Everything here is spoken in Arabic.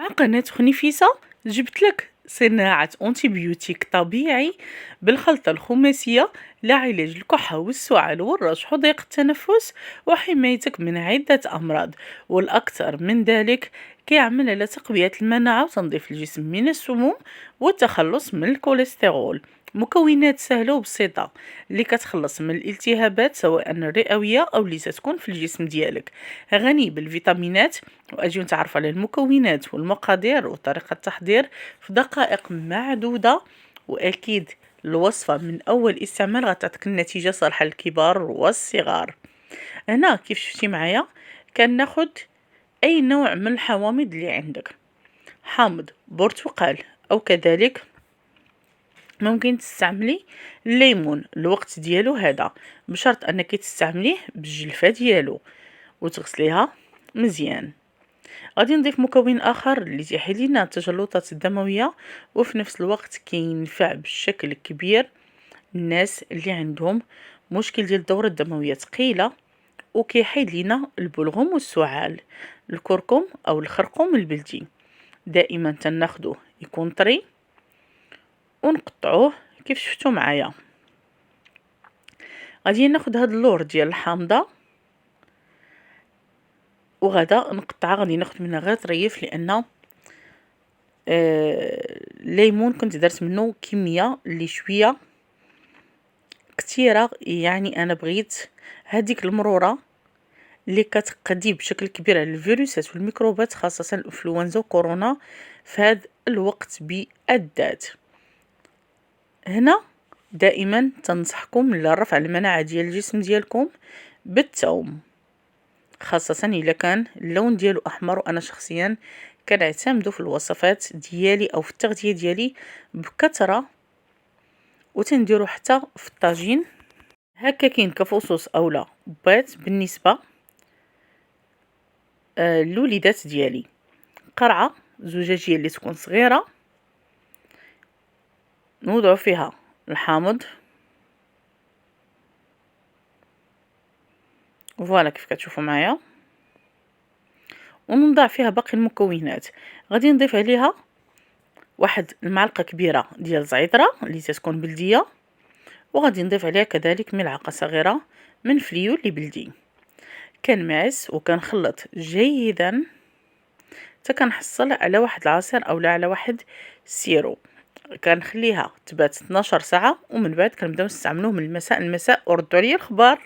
مع قناة خنفسة جبت لك صناعة أنتيبيوتيك طبيعي بالخلطة الخماسية لعلاج الكحة والسعال والرشح وضيق التنفس وحمايتك من عدة أمراض، والأكثر من ذلك كيعمل على تقوية المناعة وتنظيف الجسم من السموم والتخلص من الكوليسترول. مكونات سهلة وبسيطة اللي كتخلص من الالتهابات سواء الرئوية أو اللي تكون في الجسم ديالك، غني بالفيتامينات. وأجي نتعرف على المكونات والمقادير وطريقة التحضير في دقائق معدودة، وأكيد الوصفة من أول استعمال غتعطيك النتيجة صالحة للكبار والصغار. هنا كيف شفتي معايا كناخد أي نوع من الحوامض اللي عندك، حامض برتقال أو كذلك ممكن تستعملي الليمون الوقت ديالو هذا، بشرط انك تستعمليه بالجلفة ديالو وتغسليها مزيان. غادي نضيف مكون اخر اللي تيحيد لنا التجلطات الدمويه وفي نفس الوقت كينفع بشكل كبير الناس اللي عندهم مشكل ديال الدوره الدمويه ثقيله، وكيحيد لنا البلغم والسعال. الكركم او الخرقوم البلدي دائما تناخدوه يكون طري ونقطعوه كيف شفتوا معايا. غادي ناخد هاد اللور ديال الحامضه وغدا نقطعها، غادي ناخد منها غير طريف لان الليمون كنت درت منه كميه اللي شويه كثيره، يعني انا بغيت هذيك المروره اللي كتقضي بشكل كبير على الفيروسات والميكروبات خاصه الانفلونزا وكورونا في هذا الوقت بالذات. هنا دائما تنصحكم لرفع المناعه ديال الجسم ديالكم بالثوم، خاصة إلا كان اللون ديالو أحمر، وأنا شخصيا كنعتمدو في الوصفات ديالي أو في التغذية ديالي بكثرة، وتنديرو حتى في الطاجين هكا كاين كفصوص أولا بات بالنسبة للوليدات ديالي. قرعة زجاجية اللي تكون صغيرة نوضعو فيها الحامض، فوالا كيف كتشوفوا معايا، ونضع فيها باقي المكونات. غادي نضيف عليها واحد المعلقه كبيره ديال الزعتره اللي تكون بلديه، وغادي نضيف عليها كذلك ملعقه صغيره من فليول اللي بلدي. كنمعس وكنخلط جيدا حتى كنحصل على واحد العصير اولا على واحد السيرو. كنخليها تبات 12 ساعه ومن بعد كنبداو نستعملوه من المساء وردوا عليا الخبار.